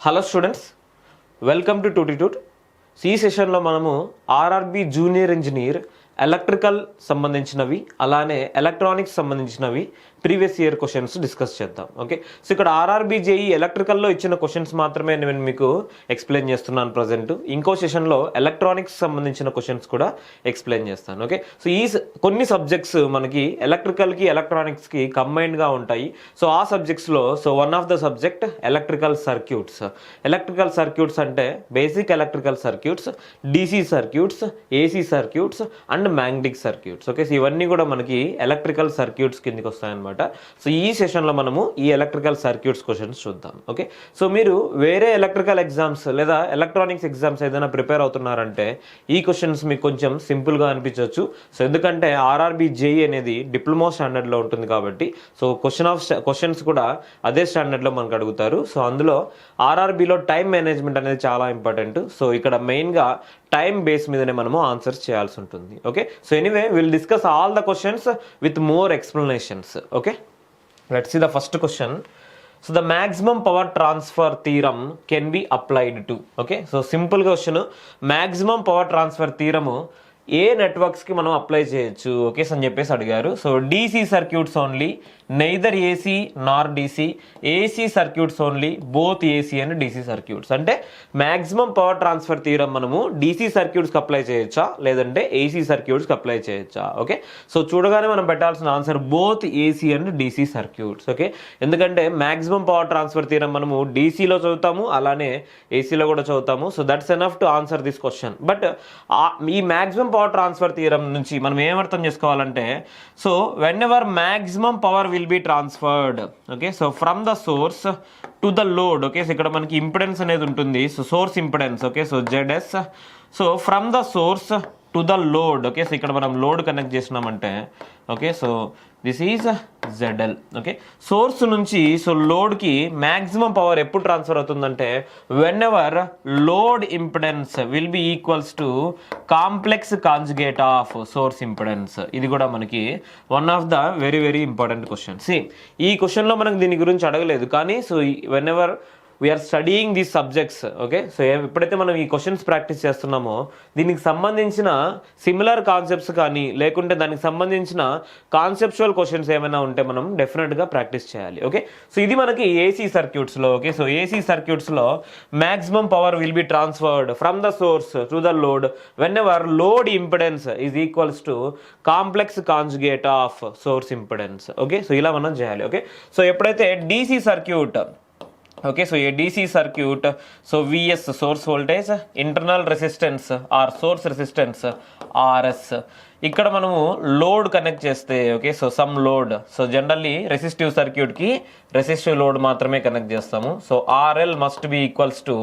Hello students, welcome to Tutitude. ఈ సెషన్లో మనము ఆర్ఆర్బి జూనియర్ ఇంజనీర్ ఎలక్ట్రికల్ సంబంధించినవి అలానే ఎలక్ట్రానిక్స్ సంబంధించినవి ప్రీవియస్ ఇయర్ క్వశ్చన్స్ డిస్కస్ చేద్దాం. ఓకే, సో ఇక్కడ ఆర్ఆర్బి జేఈ ఎలక్ట్రికల్లో ఇచ్చిన క్వశ్చన్స్ మాత్రమే నేను మీకు ఎక్స్ప్లెయిన్ చేస్తున్నాను ప్రజెంట్. ఇంకో సెషన్లో ఎలక్ట్రానిక్స్ సంబంధించిన క్వశ్చన్స్ కూడా ఎక్స్ప్లెయిన్ చేస్తాను. ఓకే, సో ఈ కొన్ని సబ్జెక్ట్స్ మనకి ఎలక్ట్రికల్కి ఎలక్ట్రానిక్స్కి కంబైన్డ్గా ఉంటాయి. సో ఆ సబ్జెక్ట్స్లో one of the subject electrical circuits. Electrical circuits అంటే basic electrical circuits, DC circuits, AC circuits and magnetic circuits. Okay, so ఇవన్నీ కూడా మనకి ఎలక్ట్రికల్ సర్క్యూట్స్ కిందకి వస్తాయన్నమాట. సో ఈ సెషన్లో మనము ఈ ఎలక్ట్రికల్ సర్క్యూట్స్ క్వశ్చన్స్ చూద్దాం. ఓకే, సో మీరు వేరే ఎలక్ట్రికల్ ఎగ్జామ్స్ లేదా ఎలక్ట్రానిక్స్ ఎగ్జామ్స్ ఏదైనా ప్రిపేర్ అవుతున్నారంటే ఈ క్వశ్చన్స్ మీకు కొంచెం సింపుల్గా అనిపించవచ్చు. సో ఎందుకంటే ఆర్ఆర్బి జేఈ అనేది డిప్లొమా స్టాండర్డ్లో ఉంటుంది కాబట్టి సో క్వశ్చన్స్ కూడా అదే స్టాండర్డ్లో మనకు అడుగుతారు. సో అందులో ఆర్ఆర్బిలో టైం మేనేజ్మెంట్ అనేది చాలా ఇంపార్టెంట్. సో ఇక్కడ మెయిన్గా టైం బేస్ మీదనే మనము ఆన్సర్స్ చేయాల్సి ఉంటుంది. Okay, so anyway will discuss all the questions with more explanations. Okay, let's see the first question. So the maximum power transfer theorem can be applied to. Okay, so simple question. Maximum power transfer theorem ఏ నెట్వర్క్స్కి మనం apply చేయొచ్చు okay అని చెప్పేసి అడిగారు. So DC circuits only, neither AC nor DC, AC circuits only, both AC and DC circuits. అంటే maximum power transfer theorem మనము DC సర్క్యూట్స్కి apply చేయొచ్చా లేదంటే ఏసీ సర్క్యూట్స్కి అప్లై చేయొచ్చా. ఓకే, సో చూడగానే మనం పెట్టాల్సిన answer both AC and DC circuits. Okay, ఎందుకంటే maximum power transfer theorem మనము డీసీలో చదువుతాము అలానే ఏసీలో కూడా చదువుతాము. So that's enough to answer this question. But ఈ మ్యాక్సిమం పవర్ ట్రాన్స్ఫర్ థియరం నుంచి మనం ఏం అర్థం చేసుకోవాలంటే so when ever maximum power will be transferred okay so from the source to the load. Okay, so ఇక్కడ మనకి ఇంపిడెన్స్ అనేది ఉంటుంది. So source impedance okay so ZS. So from the source to the load. Okay, so ఇక్కడ మనం load connect చేసినామంటే okay so this is ZL. Okay, source నుంచి so లోడ్కి maximum power ఎప్పుడు transfer అవుతుందంటే when ever load impedance will be equals to complex conjugate of source impedance. ఇది కూడా మనకి one of the very very important question. ఈ క్వశ్చన్లో మనకు దీని గురించి అడగలేదు కానీ so whenever we are studying these subjects okay so ఎప్పుడైతే మనం ఈ క్వశ్చన్స్ ప్రాక్టీస్ చేస్తున్నామో దీనికి సంబంధించిన సిమిలర్ కాన్సెప్ట్స్ కానీ లేకుంటే దానికి సంబంధించిన కాన్సెప్చువల్ క్వశ్చన్స్ ఏమైనా ఉంటే మనం డెఫినెట్గా ప్రాక్టీస్ చేయాలి. ఓకే, సో ఇది మనకి ఏసీ సర్క్యూట్స్లో. ఓకే, సో ఏసీ సర్క్యూట్స్లో maximum power will be transferred from the source to the load whenever load impedance is equals to complex conjugate of source impedance. Okay, so ఇలా మనం చేయాలి. Okay, so ఎప్పుడైతే DC circuit okay so a DC circuit so VS source voltage, internal resistance or source resistance RS. ఇక్కడ మనము load connect చేస్తే okay so some load so generally resistive సర్క్యూట్కి resistive load మాత్రమే connect చేస్తాము. So RL must be equals to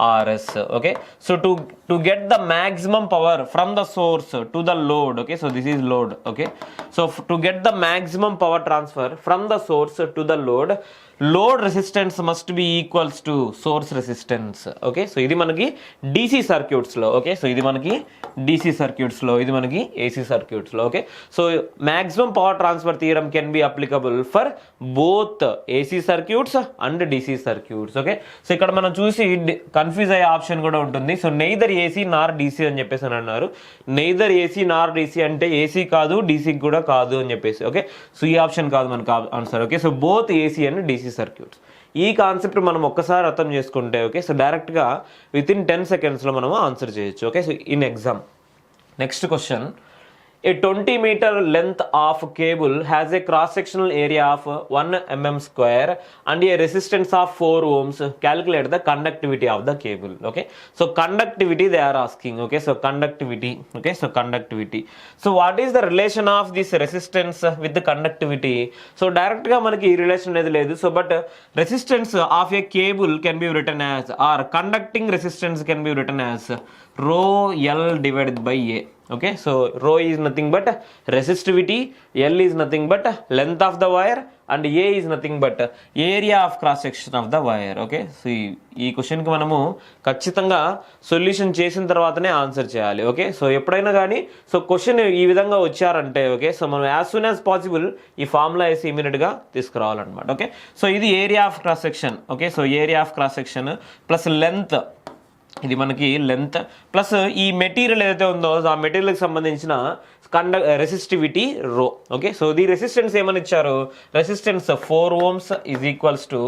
RS. Okay, so to get the maximum power from the source to the load okay so this is load. Okay, so to get the maximum power transfer from the source to the load resistance must be equals to source resistance. Okay, so ఇది మనకి DC సర్క్యూట్స్లో. Okay, so ఇది మనకి DC సర్క్యూట్స్లో, ఇది మనకి AC సర్క్యూట్స్లో. Okay, so maximum power transfer theorem can be applicable for both AC circuits and DC circuits. Okay, so ఇక్కడ మనం చూసి కన్ఫ్యూజ్ అయ్యే ఆప్షన్ కూడా ఉంటుంది. So neither AC nor DC అని చెప్పేసి అని అన్నారు. నెయిదర్ ఏసీ నార్ డీసీ అంటే ఏసీ కాదు డీసీ కూడా కాదు అని చెప్పేసి. ఓకే, సో ఈ ఆప్షన్ కాదు మనకు answer. Okay, so both AC and DC circuits. ఈ కాన్సెప్ట్ మనం ఒక్కసారి అర్థం చేసుకుంటే ఓకే సో డైరెక్ట్గా విత్ ఇన్ 10 secondsలో మనము ఆన్సర్ చేయొచ్చు. Okay, so in exam next question. A 20 meter length of cable has a cross-sectional area of 1 mm square and a resistance of 4 ohms. Calculate the conductivity of the cable. Okay, so conductivity they are asking. Okay, so conductivity. Okay, so conductivity. So what is the relation of this resistance with the conductivity? So direct ga manaki ee relation అనేది లేదు. So but resistance of a cable can be written as or conducting resistance can be written as rho L divided by A. Okay, so rho is nothing but resistivity, L is nothing but length of the wire, and A is nothing but area of cross section of the wire. Okay, so ఈ క్వశ్చన్కి మనము ఖచ్చితంగా solution చేసిన తర్వాతనే answer చేయాలి. Okay, so ఎప్పుడైనా కానీ so question ఈ విధంగా వచ్చారంటే ఓకే, సో మనం యాజ్ సూన్ యాజ్ పాసిబుల్ ఈ ఫార్ములా వేసి ఇమీడియట్గా తీసుకురావాలన్నమాట. ఓకే, సో ఇది area of cross section. Okay, so area of cross section plus length, ఇది మనకి లెంత్ ప్లస్ ఈ మెటీరియల్ ఏదైతే ఉందో ఆ మెటీరియల్కి సంబంధించిన రెసిస్టివిటీ రో. ఓకే, సో ది రెసిస్టెన్స్ ఏమని ఇచ్చారు, resistance 4 ohms is equals to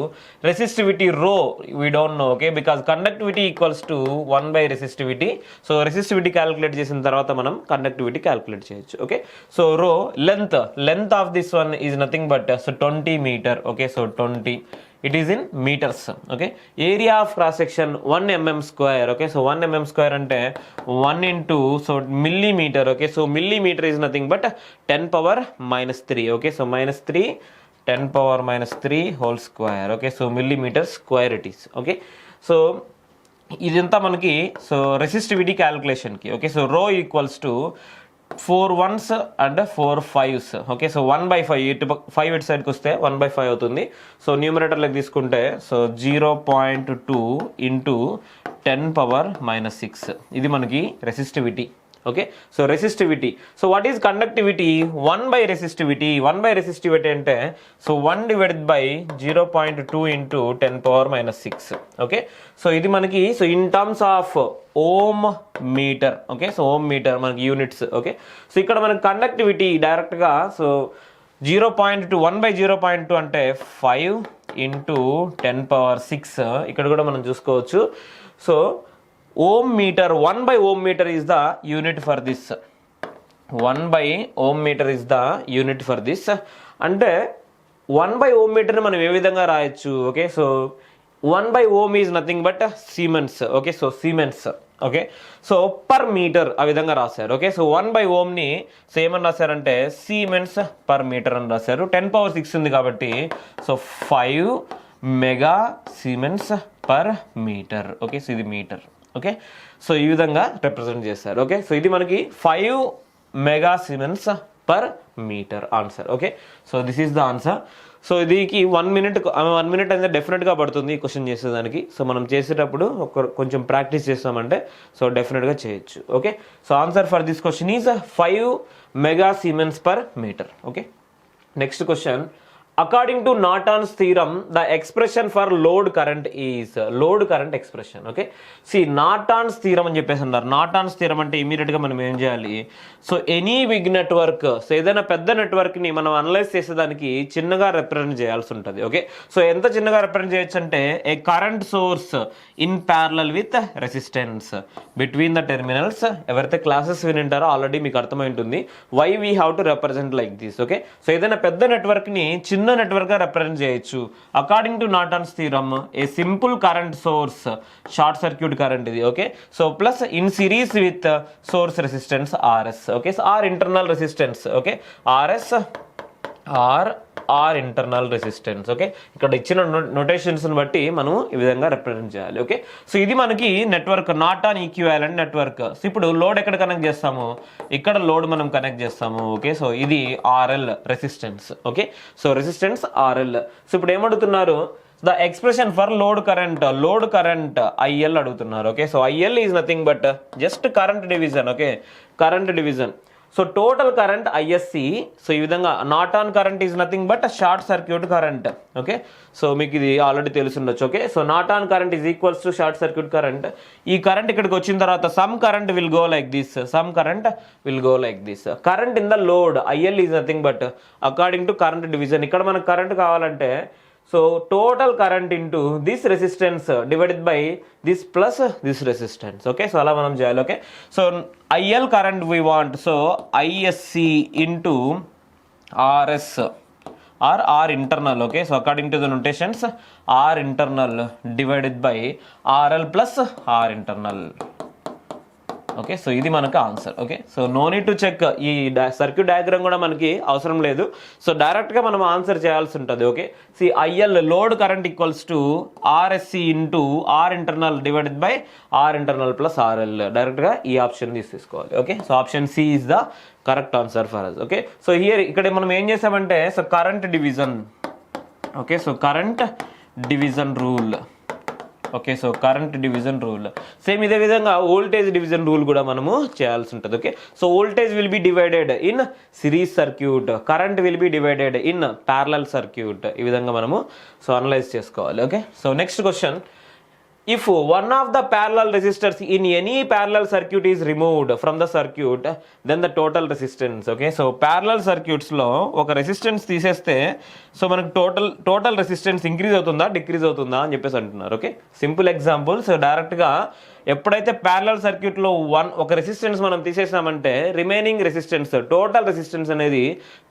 resistivity rho we don't know. Okay, because conductivity equals to one by resistivity. So resistivity calculate చేసిన తర్వాత మనం కండక్టివిటీ క్యాలిక్యులేట్ చేయొచ్చు. Okay, so rho length of this one is nothing but so 20 meter. Okay, so 20 it is in meters. Okay, area of cross section 1 mm square. Okay, so 1 mm square ante 1 into so millimeter. Okay, so millimeter is nothing but 10 power minus 3. Okay, so minus 3 10 power minus 3 whole square. Okay, so millimeter square it is. Okay, so ఇదంతా మనకి so resistivity క్యాలిక్యులేషన్కి. Okay, so రో equals to 4 1s and 4 5s. Okay, so 1/5 ఇటు 5 ఇటు సైడ్కి వస్తే 1/5 అవుతుంది. So న్యూమరేటర్లోకి తీసుకుంటే so 0.2 into 10 power minus 6 ఇది మనకి resistivity. Okay, so resistivity. So what is conductivity, one by resistivity. One by resistivity అంటే so 1 divided by 0.2 into 10 power minus 6. Okay, so ఇది మనకి so in terms of ohm meter. Okay, so ohm meter మనకి units. Okay, so ఇక్కడ మనకి conductivity డైరెక్ట్గా so 0.2 1/0.2 అంటే 5 into 10 power 6 ఇక్కడ కూడా మనం చూసుకోవచ్చు. So ohm meter, 1/ohm meter is the unit for this. 1/ohm meter is the unit for this. అంటే 1/ohm meter మనం ఏ విధంగా రాయొచ్చు. Okay, so 1/ohm is nothing but Siemens. Okay, so Siemens. Okay, so per meter ఆ విధంగా రాశారు. Okay, so 1/ohm ని so ఏమని రాశారంటే Siemens పర్ మీటర్ అని రాశారు. 10 పవర్ 6 ఉంది కాబట్టి so 5 mega Siemens per meter. Okay, so ఇది మీటర్. ఓకే, సో ఈ విధంగా రిప్రజెంట్ చేస్తారు. ఓకే, సో ఇది మనకి 5 mega siemens per meter answer. Okay, so this is the answer. So దీనికి 1 minute అనేది డెఫినెట్గా పడుతుంది ఈ క్వశ్చన్ చేసేదానికి. సో మనం చేసేటప్పుడు కొంచెం ప్రాక్టీస్ చేస్తామంటే సో డెఫినెట్గా చేయొచ్చు. Okay, so answer for this question is 5 mega siemens per meter. Okay, next question. According to Norton's theorem, the expression for load current is load current expression. Okay, see Norton's theorem అని చెప్పేసి అన్నారు. Norton's theorem అంటే immediate గా మనం ఏం చేయాలి, so any big network, so ఏదైనా పెద్ద నెట్వర్క్ ని మనం అనలైజ్ చేసేదానికి చిన్నగా రిప్రజెంట్ చేయాల్సి ఉంటుంది. ఓకే, సో ఎంత చిన్నగా రిప్రజెంట్ చేయొచ్చు అంటే a current source in parallel with resistance between the terminals. ఎవరైతే క్లాసెస్ వినింటారో ఆల్రెడీ మీకు అర్థమై ఉంటుంది why we have to represent like this. Okay, so ఏదైనా పెద్ద నెట్వర్క్ ని చిన్న నెట్వర్క్ గా రిప్రజెంట్ చేయొచ్చు. According to Norton's theorem a simple current source short circuit current ఇది. Okay, so plus in series with source resistance RS. Okay, so or internal resistance. Okay, RS or internal resistance. Okay, ఇక్కడ ఇచ్చిన notations బట్టి మనం ఈ విధంగా represent చేయాలి. Okay, so ఇది మనకి network Norton equivalent network. So ఇప్పుడు లోడ్ ఎక్కడ కనెక్ట్ చేస్తాము, ఇక్కడ లోడ్ మనం కనెక్ట్ చేస్తాము. ఓకే, సో ఇది RL resistance. Okay, so resistance RL. So ఇప్పుడు ఏమడుగుతున్నారు, the expression for load current IL అడుగుతున్నారు. Okay, so IL is nothing but just current division. Okay, current division. So total current ISC. So ఈ విధంగా Norton current is nothing but short circuit current. Okay, so మీకు ఇది already తెలుసుండొచ్చు. Okay, so Norton current is equals to short circuit current. ఈ current ఇక్కడికి వచ్చిన తర్వాత some current will go like this, current in the load IL is nothing but according to current division. ఇక్కడ మనకు current కావాలంటే so total current into this resistance divided by this plus this resistance. Okay, so అలా మనం చేయాలి. Okay, so IL current we want, so ISC into RS or internal. Okay, so according to the notations R internal divided by RL plus R internal. Okay, so ఇది మనకు answer. Okay, so no need to check, ఈ circuit diagram కూడా మనకి అవసరం లేదు. So డైరెక్ట్గా మనం answer చేయాల్సి ఉంటుంది. Okay, see IL load current equals to RSC into R internal divided by R internal plus RL. డైరెక్ట్గా ఈ ఆప్షన్ తీసుకోవాలి. Okay, so option C is the correct answer for us. Okay, so ఇక్కడ మనం ఏం చేసామంటే, so current division. Okay, so current division rule. Okay, so current division rule same ఇదే విధంగా voltage division rule కూడా మనము చేయాల్సి ఉంటుంది. Okay, so voltage will be divided in series circuit, current will be divided in parallel circuit. ఈ విధంగా మనము so analyse చేసుకోవాలి. Okay, so next question, if one of the parallel resistors in any parallel circuit is removed from the circuit, then the total resistance. Okay, so parallel circuits లో ఒక resistance తీసేస్తే so మనకు total resistance increase అవుతుందా decrease అవుతుందా అని చెప్పేసి అంటున్నారు. Okay, simple example. So డైరెక్ట్గా ఎప్పుడైతే ప్యారలల్ సర్క్యూట్లో ఒక రెసిస్టెన్స్ మనం తీసేసామంటే రిమైనింగ్ రెసిస్టెన్స్ టోటల్ రెసిస్టెన్స్ అనేది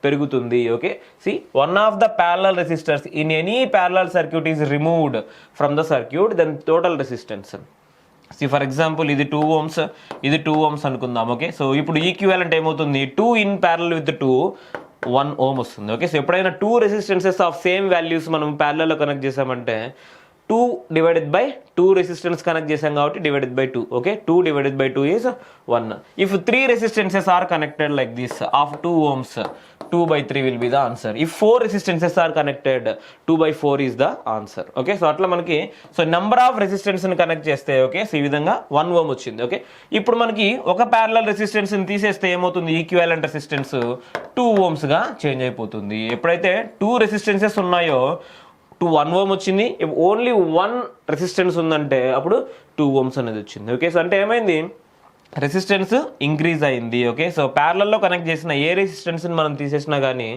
పెరుగుతుంది. Okay, see one of the parallel resistors in any parallel circuit is removed from the circuit, then total resistance. See for example ఇది 2 ohms, ఇది 2 ohms అనుకుందాం. ఓకే, సో ఇప్పుడు equivalent ఏమవుతుంది, 2 in parallel with 2 1 ohm వస్తుంది. Okay, so ఎప్పుడైనా 2 resistances of same values మనం ప్యారలల్లో connect చేసామంటే 2 divided by 2 resistance connect చేసాం కాబట్టి divided by 2. Okay, 2 divided by 2 is 1. If 3 resistances are connected like this of 2 ohms, 2 by 3 will be the answer. If 4 resistances are connected, 2 by 4 is the answer. Okay, so అట్లా మనకి so number of resistance ని connect చేస్తే okay, so ఈ విధంగా 1 ohm వచ్చింది. Okay, ఇప్పుడు మనకి ఒక ప్యారలల్ రెసిస్టెన్స్ ని తీసేస్తే ఏమవుతుంది, ఈక్వివాలెంట్ రెసిస్టెన్స్ 2 ohms గా చేంజ్ అయిపోతుంది. ఎప్పుడైతే 2 రెసిస్టెన్సెస్ ఉన్నాయో 1 ohm వచ్చింది, ఓన్లీ 1 రెసిస్టెన్స్ ఉందంటే అప్పుడు 2 ohms అనేది వచ్చింది. ఓకే, సో అంటే ఏమైంది, రెసిస్టెన్స్ ఇంక్రీజ్ అయింది. ఓకే, సో ప్యారలల్లో కనెక్ట్ చేసిన ఏ రెసిస్టెన్స్ని మనం తీసేసినా కానీ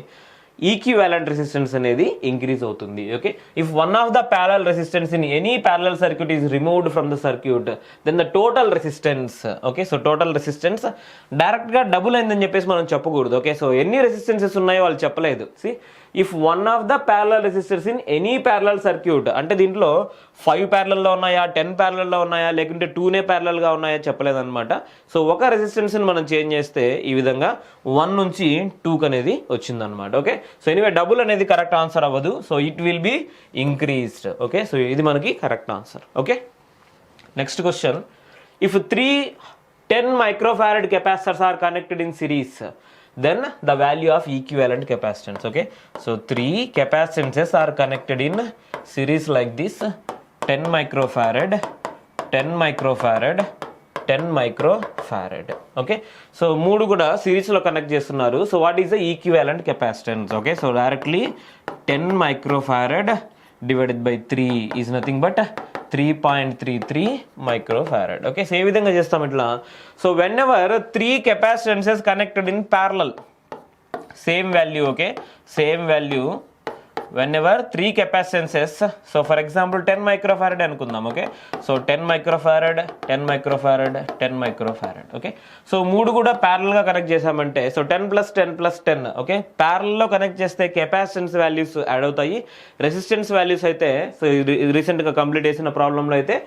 ఈక్వివాలెంట్ రెసిస్టెన్స్ అనేది ఇంక్రీజ్ అవుతుంది. Okay, if one of the parallel resistance in any parallel circuit is removed from the circuit, then the total resistance. Okay, so total resistance డైరెక్ట్గా డబుల్ అయిందని చెప్పేసి మనం చెప్పకూడదు. ఓకే, సో ఎన్ని రెసిస్టెన్సెస్ ఉన్నాయో వాళ్ళు చెప్పలేదు. See if one of the parallel resistors in any parallel circuit అంటే దీంట్లో 5 ప్యారలల్లో ఉన్నాయా, 10 ప్యారలల్లో ఉన్నాయా, లేకుంటే 2నే ప్యారలల్గా ఉన్నాయా చెప్పలేదన్నమాట. సో ఒక రెసిస్టెన్స్ని మనం చేంజ్ చేస్తే ఈ విధంగా 1 నుంచి 2 అనేది వచ్చిందనమాట. ఓకే, సో ఎనీవే డబుల్ అనేది కరెక్ట్ ఆన్సర్ అవ్వదు, so it will be increased. Okay, so ఇది మనకి correct answer. Okay, next question, if 3 10 microfarad capacitors are connected in series, then the value of equivalent capacitance. Okay, so 3 capacitances are connected in series like this, 10 microfarad, 10 microfarad, 10 microfarad. Okay, so మూడు కూడా series లో connect చేస్తున్నారు. So what is the equivalent capacitance? Okay, so directly 10 microfarad divided by 3 is nothing but 3.33 microfarad. Okay, so ఏ విధంగా చేస్తాం ఇట్లా, so whenever 3 capacitances connected in parallel same value. Okay, same value whenever 3 capacitances, so for example 10 microfarad అనుకుందాం. Okay, so 10 microfarad, 10 microfarad, 10 microfarad. Okay, so మూడు కూడా parallel గా connect చేసామంటే so 10 + 10 + 10. Okay, parallel లో కనెక్ట్ చేస్తే capacitance values add అవుతాయి, resistance values అయితే so recent గా కంప్లీట్ చేసిన ప్రాబ్లంలో అయితే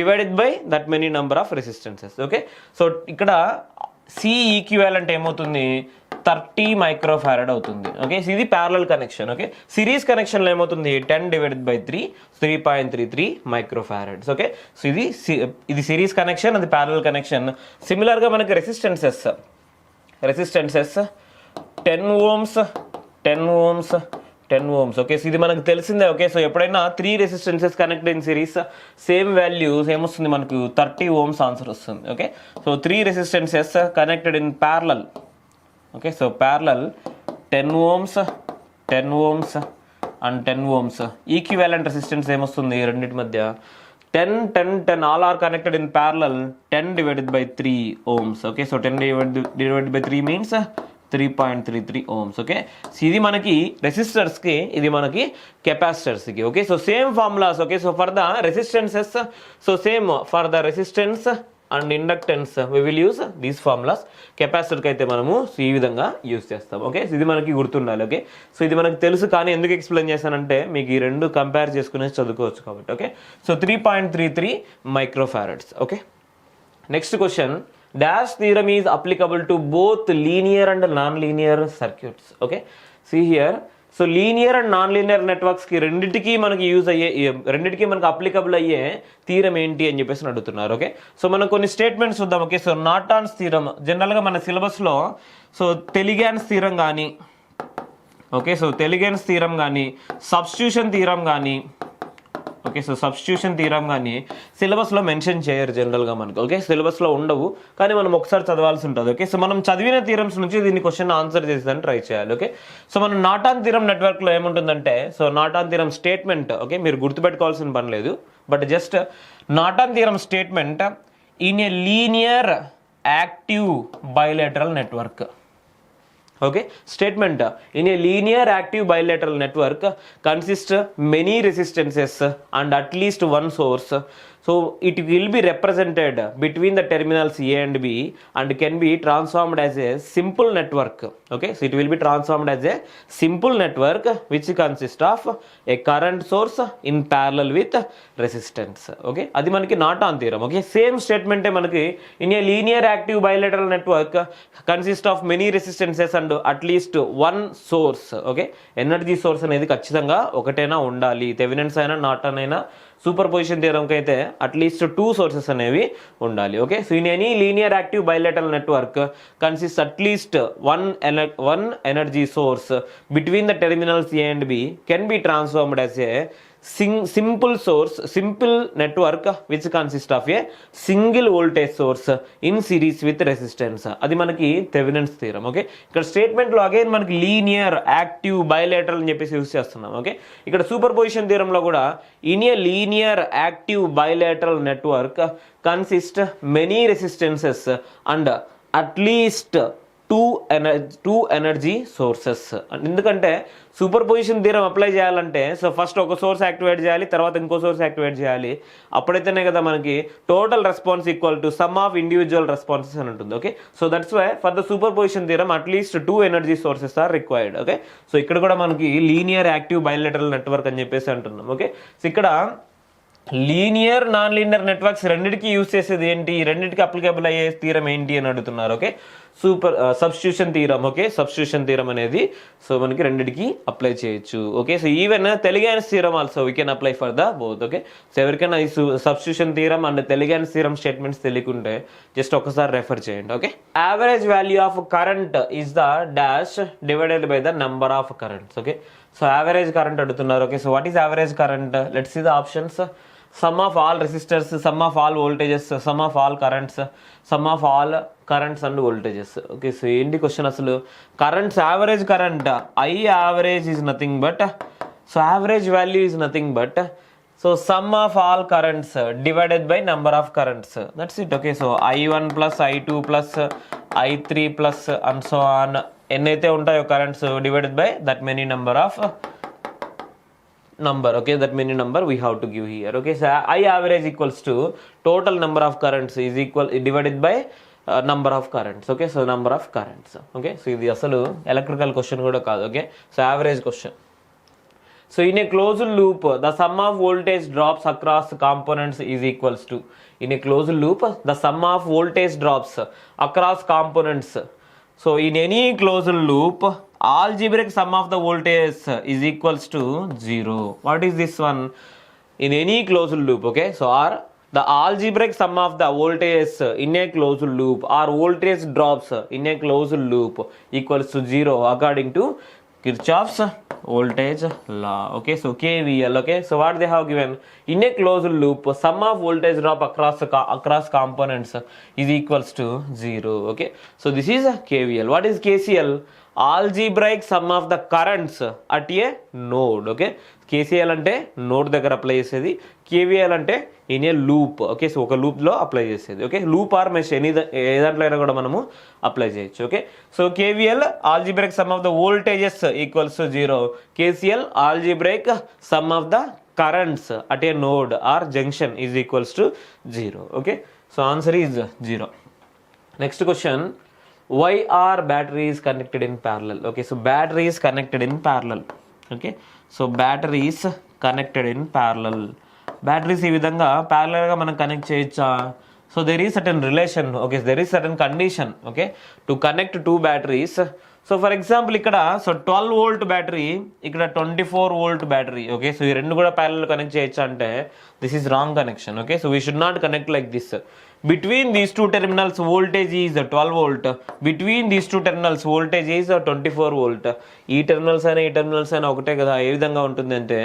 divided by that many number of resistances. Okay, so ఇక్కడ సి ఈక్వివాలెంట్ ఏమవుతుంది, 30 మైక్రోఫారడ్ అవుతుంది. ఓకే, ఇది ప్యారలల్ కనెక్షన్. ఓకే, సిరీస్ కనెక్షన్లో ఏమవుతుంది, 10 divided by 3 3.33 microfarads. Okay, so ఇది సిరీస్ కనెక్షన్, అది ప్యారలల్ కనెక్షన్. సిమిలర్గా మనకి resistances 10 ohms 10 ohms 10 ohms. Okay, so ఇది మనకు తెలిసిందే. ఓకే, సో ఎప్పుడైనా 3 resistances connect in series same values ఏమొస్తుంది మనకు 30 ohms ఆన్సర్ వస్తుంది. Okay, so 3 resistances connected in parallel. Okay, so parallel 10 ohms 10 ohms and 10 ohms. Equivalent resistance ఏమొస్తుంది రెండింటి మధ్య 10 10 10 all are connected in parallel 10 divided by 3 ohms. Okay, so 10 divided by 3 means 3.33 ohms. Okay, so ఇది మనకి రెసిస్టర్స్కి, ఇది మనకి కెపాసిటర్స్కి. Okay, so same formulas. Okay, so for the resistances, so same for the resistance and inductance we will use these formulas. కెపాసిటర్కి అయితే మనము ఈ విధంగా యూస్ చేస్తాం. ఓకే, సో ఇది మనకి గుర్తుండాలి. ఓకే, సో ఇది మనకు తెలుసు, కానీ ఎందుకు ఎక్స్ప్లెయిన్ చేశానంటే మీకు ఈ రెండు కంపేర్ చేసుకునేసి చదువుకోవచ్చు కాబట్టి. Okay, so 3.33 microfarads. Okay, next question, dash theorem is applicable to both linear and non-linear circuits. Okay, see here. So linear and non linear నెట్వర్క్స్కి రెండింటికి మనకి యూజ్ అయ్యే రెండింటికి మనకి అప్లికబుల్ అయ్యే థీరం ఏంటి అని చెప్పేసి అడుగుతున్నారు. ఓకే, సో మనం కొన్ని స్టేట్మెంట్స్ చూద్దాం. ఓకే, సో నార్టన్స్ థీరం జనరల్గా మన సిలబస్లో సో తెలిగాన్స్ థీరం కానీ, ఓకే, సో తెలిగాన్స్ థీరం కానీ, సబ్స్టిట్యూషన్ థీరం కానీ, ఓకే, సో సబ్స్టిట్యూషన్ థీరం కానీ సిలబస్లో మెన్షన్ చేయరు జనరల్గా మనకు. ఓకే, సిలబస్లో ఉండవు కానీ మనం ఒకసారి చదవాల్సి ఉంటుంది. ఓకే, సో మనం చదివిన థీరమ్స్ నుంచి దీన్ని క్వశ్చన్ ఆన్సర్ చేసేదని ట్రై చేయాలి. ఓకే, సో మనం నార్టన్ థీరం నెట్వర్క్లో ఏముంటుందంటే so Norton theorem statement, okay, మీరు గుర్తుపెట్టుకోవాల్సిన పని లేదు, but just Norton theorem statement in a linear active bilateral network. Okay, statement in a linear active bilateral network consists many resistances and at least one source, so it will be represented between the terminals A and B and can be transformed as a simple network. Okay, so it will be transformed as a simple network which consists of a current source in parallel with resistance. Okay, adi manaki Norton theorem. Okay, same statement manaki in a linear active bilateral network consists of many resistances and at least one source. Okay, energy source అనేది ఖచ్చితంగా ఒకటైనా ఉండాలి. Thevenin's అయినా Norton అయినా super position థియరంకి అయితే at least 2 sources అనేవి ఉండాలి. Okay, so in any linear active bilateral network consist at least one energy source between the terminals A and B can be transformed as a simple network which consists of a single voltage source in series with resistance. అది మనకి Thevenin's theorem. Okay, ఇక్కడ statement లో again మనకి linear active bilateral అని చెప్పేసి use చేస్తున్నాం. Okay, ఇక్కడ super position థియరంలో కూడా in a linear active bilateral network consist many resistances and at least two energy sources. ఎందుకంటే సూపర్ పొజిషన్ థియరం అప్లై చేయాలంటే సో ఫస్ట్ ఒక సోర్స్ యాక్టివేట్ చేయాలి, తర్వాత ఇంకో సోర్స్ యాక్టివేట్ చేయాలి, అప్పుడైతేనే కదా మనకి total response equal to sum of individual responses అని ఉంటుంది. Okay, so that's why for the superposition theorem at least 2 energy sources are required. Okay, so ఇక్కడ కూడా మనకి లీనియర్ యాక్టివ్ బైలేటరల్ నెట్వర్క్ అని చెప్పేసి అంటున్నాం. ఓకే, సో ఇక్కడ లీనియర్ నాన్ లీనియర్ నెట్వర్క్స్ రెండింటికి యూజ్ చేసేది ఏంటి, రెండింటికి అప్లికబుల్ అయ్యే థీరం ఏంటి అని అడుగుతున్నారు. Okay, substitution theorem. Okay, substitution theorem అనేది సో మనకి రెండింటికి అప్లై చేయొచ్చు. Okay, so even Tellegen's theorem also we can apply for the both. Okay, so ఎవరికైనా ఈ substitution theorem and Tellegen's theorem statements తెలియకుంటే జస్ట్ ఒకసారి రెఫర్ చేయండి. Okay, average value of current is the dash divided by the number of currents. Okay, so average current అడుగుతున్నారు. Okay, so what is average current? Let's see the options. Sum of all resistors, sum of all voltages, sum of all currents, sum of all currents and voltages. Okay, so ఏంటి question అసలు? Currents average current I average is nothing but, so average value is nothing but, so sum of all currents divided by number of currents, that's it. Okay, so I1 plus I2 plus I3 plus and so on, ఎన్నైతే ఉంటాయో currents divided by that many number of number. Okay, that many number we have to give here. Okay, so I average equals to total number of currents is equal divided by number of currents. Okay, so number of currents. Okay, so ఇది అసలు electrical question కూడా కాదు. Okay, so average question. So in a closed loop the sum of voltage drops across components is equals to, in a closed loop the sum of voltage drops across components. So in any closed loop algebraic sum of the voltage is equals to 0. What is this one? In any closed loop, okay, so or the algebraic sum of the voltage in a closed loop or voltage drops in a closed loop equals to 0 according to Kirchhoff's voltage law. Okay, so KVL. Okay, so what they have given, in a closed loop sum of voltage drop across components is equals to 0. Okay, so this is KVL. What is KCL? Algebraic sum of the currents at a node. Okay, KCL అంటే node దగ్గర apply చేసేది, KVL అంటే in a loop. Okay, so ఒక లూప్లో apply చేసేది. Okay, loop or mesh ఏ దాంట్లో అయినా కూడా మనము అప్లై చేయొచ్చు. Okay, so KVL algebraic sum of the voltages equals to 0, KCL algebraic sum of the currents at a node or junction is equals to 0. Okay, so answer is 0. Next question, why are batteries connected in parallel? Okay, so battery is connected in parallel. Okay, so battery is connected in parallel. Batteries ఈ విధంగా parallel గా మనం connect చేయొచ్చా? So there is certain relation, okay, there is certain condition, okay, to connect two batteries. So for example ikkada, so 12 volt battery, ikkada 24 volt battery, okay, so ee rendu kuda parallel connect cheyochu ante this is wrong connection, okay, so we should not connect like this. Between these two terminals voltage is 12 volt, between these two terminals voltage is 24 volt. Ee terminals aina okate kada, ee vidhanga untundi ante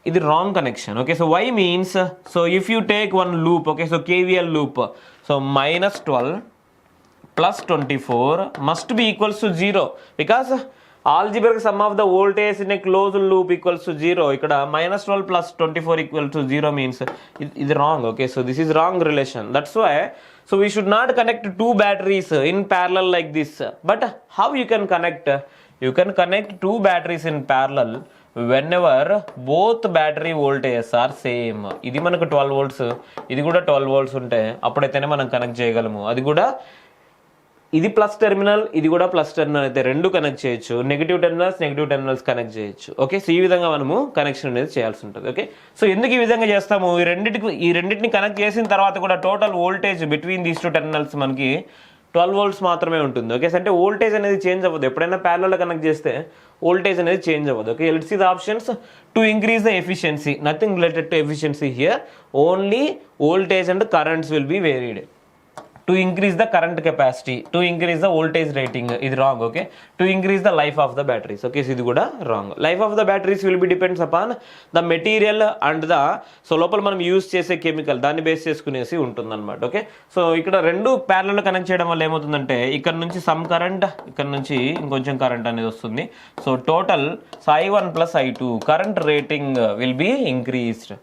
ఇది wrong connection, okay. So why means, so if you take one loop, okay, so KVL loop, so -12 plus 24 must be equals to 0 because algebraic sum of the voltage in a closed loop equals to 0. ikkada -12 plus 24 equal to 0 means ఇది wrong, okay, so this is wrong relation. That's why, so we should not connect two batteries in parallel like this. But how you can connect? You can connect two batteries in parallel whenever both battery voltages are same. ఇది మనకు 12 volts, ఇది కూడా 12 volts ఉంటే అప్పుడైతేనే మనం connect చేయగలము. అది కూడా ఇది ప్లస్ టెర్మినల్, ఇది కూడా ప్లస్ టెర్మినల్ అయితే రెండు కనెక్ట్ చేయొచ్చు. నెగిటివ్ టెర్మినల్స్ కనెక్ట్ చేయొచ్చు, ఓకే. సో ఈ విధంగా మనము కనెక్షన్ అనేది చేయాల్సి ఉంటుంది, ఓకే. సో ఎందుకు ఈ విధంగా చేస్తాము? ఈ రెండింటిని కనెక్ట్ చేసిన తర్వాత కూడా total voltage between these two terminals మనకి 12 volts మాత్రమే ఉంటుంది, ఓకే. అంటే వోల్టేజ్ అనేది చేంజ్ అవ్వదు. ఎప్పుడైనా ప్యారలల్ కనెక్ట్ చేస్తే వోల్టేజ్ అనేది చేంజ్ అవ్వదు, okay. Let's see the options. To increase the efficiency, nothing related to efficiency here, only voltage and currents will be varied. To increase the current capacity, to increase the voltage rating, ఇది wrong, okay. To increase the life of the batteries, okay, so ఇది కూడా wrong. Life of the batteries will be depends upon the material and the, so లోపల మనం use చేసే chemical, దాన్ని base చేసుకునేసి ఉంటుంది అనమాట, ఓకే. సో ఇక్కడ రెండు ప్యారలల్ కనెక్ట్ చేయడం వల్ల ఏమవుతుందంటే ఇక్కడ నుంచి సమ్ కరెంట్, ఇక్కడ నుంచి ఇంకొంచెం కరెంట్ అనేది వస్తుంది. So total I1 plus I2 current rating will be increased.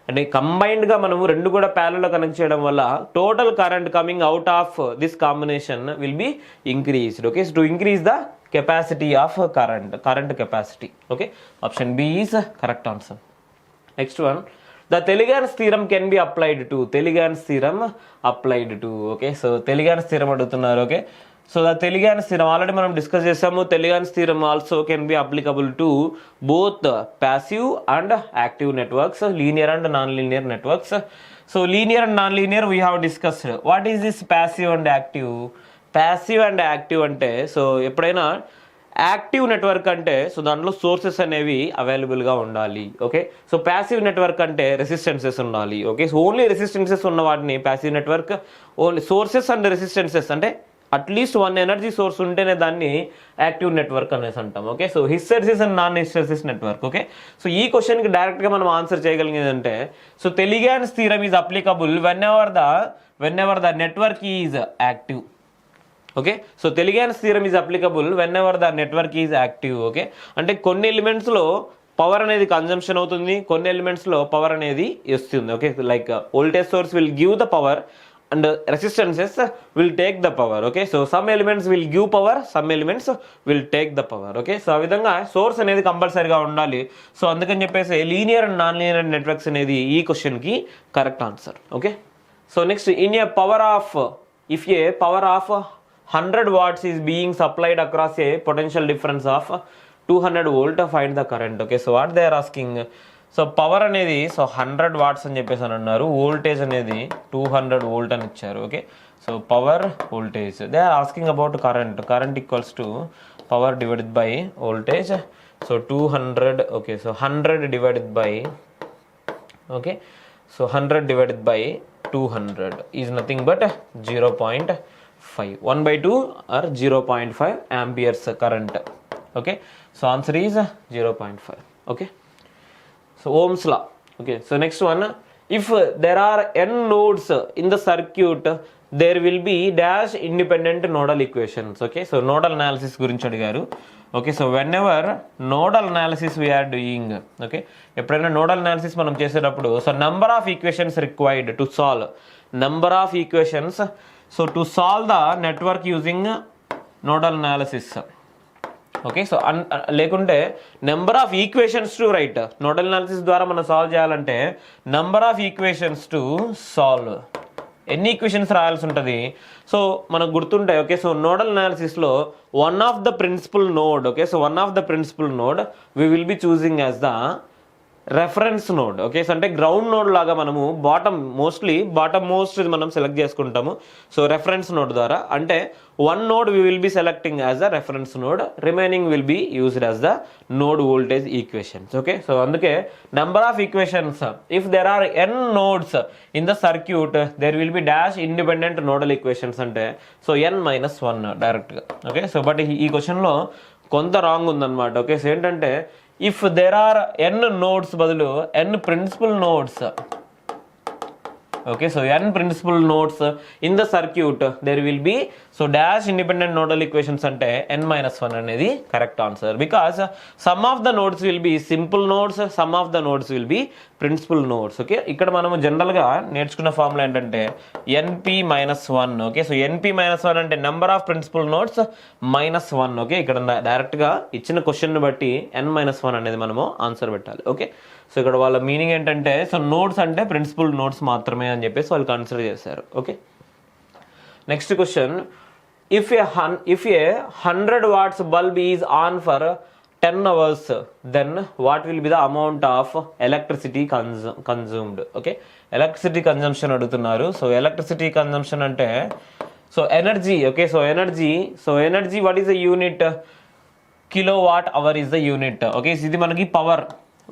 అంటే కంబైన్డ్గా మనము రెండు కూడా ప్యారలల్ కనెక్ట్ చేయడం వల్ల total current coming out of this combination will be increased, okay. To increase the capacity of current capacity, okay. Option B is correct answer. Next one, the Tellegen's theorem can be applied to, Tellegen's theorem applied to, okay. So Tellegen's theorem అడుగుతున్నారు, okay. So the Tellegen's theorem already మనం discuss చేసాము. Tellegen's theorem also can be applicable to both passive and active networks, linear and non linear networks. So linear and non linear we have discussed. What is this passive and active? Passive and active అంటే, so ఎప్పుడైనా active network అంటే so దాంట్లో sources అనేవి అవైలబుల్గా ఉండాలి, okay. So passive network అంటే resistances ఉండాలి, okay. So only resistances ఉన్న వాటిని passive network, only sources and resistances అంటే అట్లీస్ట్ వన్ ఎనర్జీ సోర్స్ ఉంటేనే దాన్ని యాక్టివ్ నెట్వర్క్ అనేసి అంటాం, okay. So hysteresis and non hysteresis network, okay. So ఈ క్వశ్చన్కి డైరెక్ట్గా మనం ఆన్సర్ చేయగలిగేది అంటే, so Tellegen's theorem is applicable whenever the network is active, okay. So Tellegen's theorem is applicable whenever the network is active, okay. అంటే కొన్ని ఎలిమెంట్స్లో power అనేది consumption అవుతుంది, కొన్ని ఎలిమెంట్స్లో పవర్ అనేది వస్తుంది, okay. Like voltage source will give the power and resistances will take the power, okay. So some elements will give power, some elements will take the power, okay. So ఆ విధంగా source అనేది కంపల్సరీగా ఉండాలి. So అందుకని చెప్పేసి linear and non linear networks అనేది ఈ క్వశ్చన్కి correct answer, okay. So next, in a power of, if A power of 100 watts is being supplied across a potential difference of 200 volt, find the current, okay. So what they are asking, so power అనేది so 100 watts అని చెప్పేసి అని అన్నారు, voltage అనేది 200 volt అని ఇచ్చారు, okay. So power, voltage, they are asking about current equals to power divided by voltage. So 200, okay. So 100 divided by, okay. So 100 divided by 200 is nothing but 0.5, 1/2 or 0.5 amperes current, okay. So answer is 0.5, okay. So Ohm's law, okay. So next one, if there are n nodes in the circuit, there will be dash independent nodal equations, okay. So nodal analysis గురించి అడిగారు, okay. So whenever nodal analysis we are doing, okay, ఎప్పుడైనా nodal analysis మనం చేసేటప్పుడు, so number of equations required to solve, number of equations, so to solve the network using nodal analysis, okay. So లేకుంటే number of equations to write, nodal analysis ద్వారా మనం solve చేయాలంటే number of equations to solve, ఎన్ని equations రాయాల్సి ఉంటుంది. So మనకు గుర్తుంటాయి, okay. So nodal అనాలిసిస్లో one of the principal node, okay. So one of the principal node we will be choosing as the reference node. Okay, so అంటే ground node లాగా మనము bottom most మనం select చేసుకుంటాము. So reference node ద్వారా అంటే one node we will be selecting as a reference node, remaining will be used as the node voltage equations. Okay, so అందుకే number of equations, if there are n nodes in the circuit there will be dash independent nodal equations అంటే సో n minus 1 direct గా. Okay, so but ఈ question లో కొంత wrong ఉందన్నమాట. Okay, so ఏంటంటే if there are n nodes బదులు n principal nodes. Okay, so n principal nodes in the circuit there will be so dash independent nodal equations ante n minus 1 anedi correct answer, because some of the nodes will be simple nodes, some of the nodes will be principal nodes. Okay, ikkada manamu general ga నేర్చుకున్న formula ఏంటంటే np minus 1. Okay, so np minus 1 అంటే number of principal nodes minus 1. Okay, ఇక్కడ direct గా ఇచ్చిన question ని బట్టి n minus 1 అనేది మనము ఆన్సర్ పెట్టాలి. ఓకే, సో ఇక్కడ వాళ్ళ మీనింగ్ ఏంటంటే సో నోడ్స్ అంటే ప్రిన్సిపల్ నోడ్స్ మాత్రమే అని చెప్పేసి వాళ్ళు కన్సిడర్ చేశారు. Okay, next question, if A 100 watts bulb is on for 10 hours then what will be the amount of electricity consumed. Okay, electricity consumption అడుగుతున్నారు. సో ఎలక్ట్రిసిటీ కన్జంప్షన్ అంటే so energy. Okay, so energy what is the unit? Kilowatt hour is the unit. Okay, ఇది మనకి power,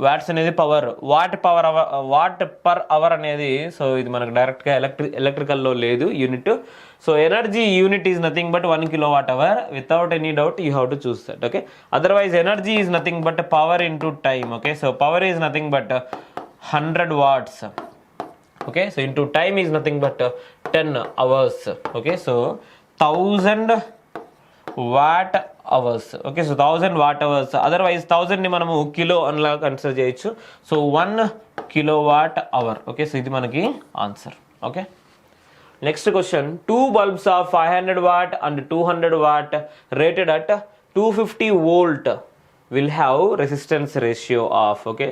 watts అనేది power, watt per hour అనేది so ఇది మనకు డైరెక్ట్గా ఎలక్ట్రికల్లో లేదు యూనిట్. So energy unit is nothing but 1 kWh. Without any doubt you have to choose that. Okay, otherwise energy is nothing but power into time. Okay, so power is nothing but 100 watts. Okay, so into time is nothing but 10 hours. Okay, so 1000 watt hours. Okay, so 1000 watt hours. Otherwise 1000 ని మనము kilo అలా consider చేయొచ్చు. So 1 kilowatt hour. Okay, so ఇది మనకి answer. Okay, next question, 2 bulbs of 500 watt and 200 watt rated at 250 volt will have resistance ratio of. Okay,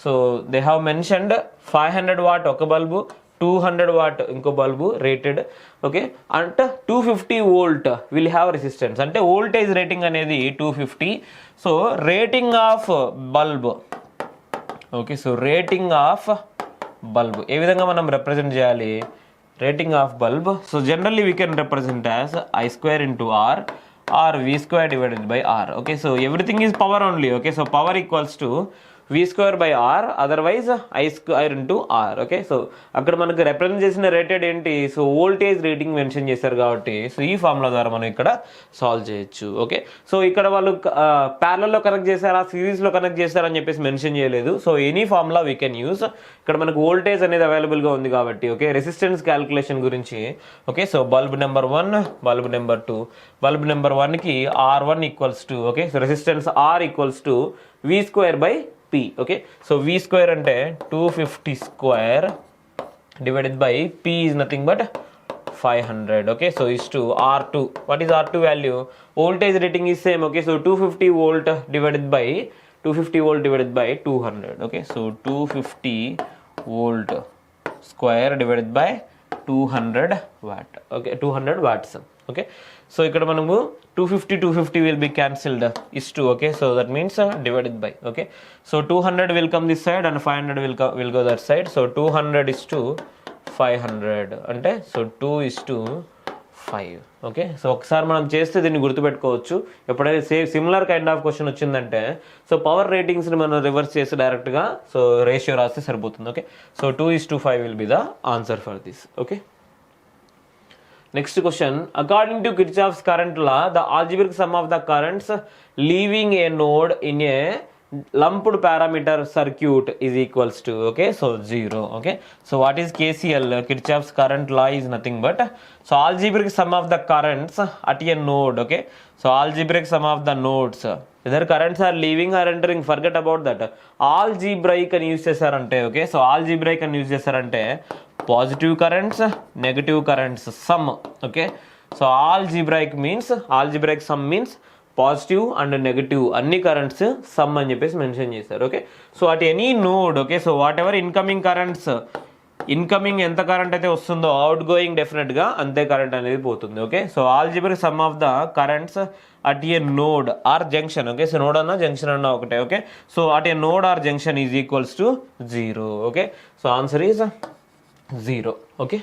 so they have mentioned 500 watt ఒక bulb, 200 watt ఇంకో bulb rated. Okay, అంటే 250 volt will have resistance అంటే voltage rating అనేది 250. So rating of bulb. Okay, so rating of bulb ఏ విధంగా మనం represent చేయాలి? Rating of bulb, so generally we can represent as I² into R or V² divided by R. Okay, so everything is power only. Okay, so power equals to V² by R, otherwise I² into R. Okay, so అక్కడ మనకు represent చేసిన rated ఏంటి? So voltage rating mention చేశారు కాబట్టి so ఈ formula ద్వారా మనం ఇక్కడ సాల్వ్ చేయొచ్చు. ఓకే, సో ఇక్కడ వాళ్ళు ప్యారలల్లో కనెక్ట్ చేశారా, సిరీస్లో కనెక్ట్ చేశారా అని చెప్పేసి మెన్షన్ చేయలేదు. So any formula we can use. ఇక్కడ మనకు వోల్టేజ్ అనేది అవైలబుల్గా ఉంది కాబట్టి ఓకే రెసిస్టెన్స్ క్యాలిక్యులేషన్ గురించి. Okay, so bulb number 1, bulb number 2. Bulb number 1కి R1 equals to okay so resistance R equals to V² by P. Okay, so V² అంటే 250² divided by P is nothing but 500. Okay, so is to R2. What is R2 value? Voltage rating is same. Okay, so 250 volt divided by 200. Okay, so 250 volt square divided by 200 watt. Okay, 200 watts. Okay, so ఇక్కడ మనము 250 will be cancelled is 2. Okay, so that means divided by. Okay, so 200 will come this side and 500 will go that side. So 200 is to 500 అంటే so 2 is to 5. Okay, so ఒకసారి మనం చేస్తే దీన్ని గుర్తుపెట్టుకోవచ్చు. ఎప్పుడైతే similar kind of question వచ్చిందంటే so power రేటింగ్స్ని మనం reverse చేసి డైరెక్ట్గా సో రేషియో రాస్తే సరిపోతుంది. Okay, so 2 is to 5 will be the answer for this. Okay, next question, according to Kirchhoff's current law the algebraic sum of the currents leaving a node in a lumped parameter circuit is equals to okay so 0. Okay, so what is KCL? Kirchhoff's current law is nothing but so algebraic sum of the currents at a node. Okay, so algebraic sum of the nodes, whether currents are leaving or entering, forget about that. Algebraic అని use చేశారంటే okay so algebraic అని use చేశారంటే positive currents negative currents sum. Okay, so algebraic sum means positive and negative అన్ని currents sum అని చెప్పేసి mention చేశారు. Okay, so at any node okay so whatever incoming currents incoming ఎంత current అయితే వస్తుందో outgoing డెఫినెట్గా అంతే current అనేది పోతుంది. Okay, so algebraic sum of the currents at a node or junction. Okay, so node అన్నా junction అన్నా ఒకటే. Okay, so at a node or junction is equals to 0. Okay, so answer is 0. Okay.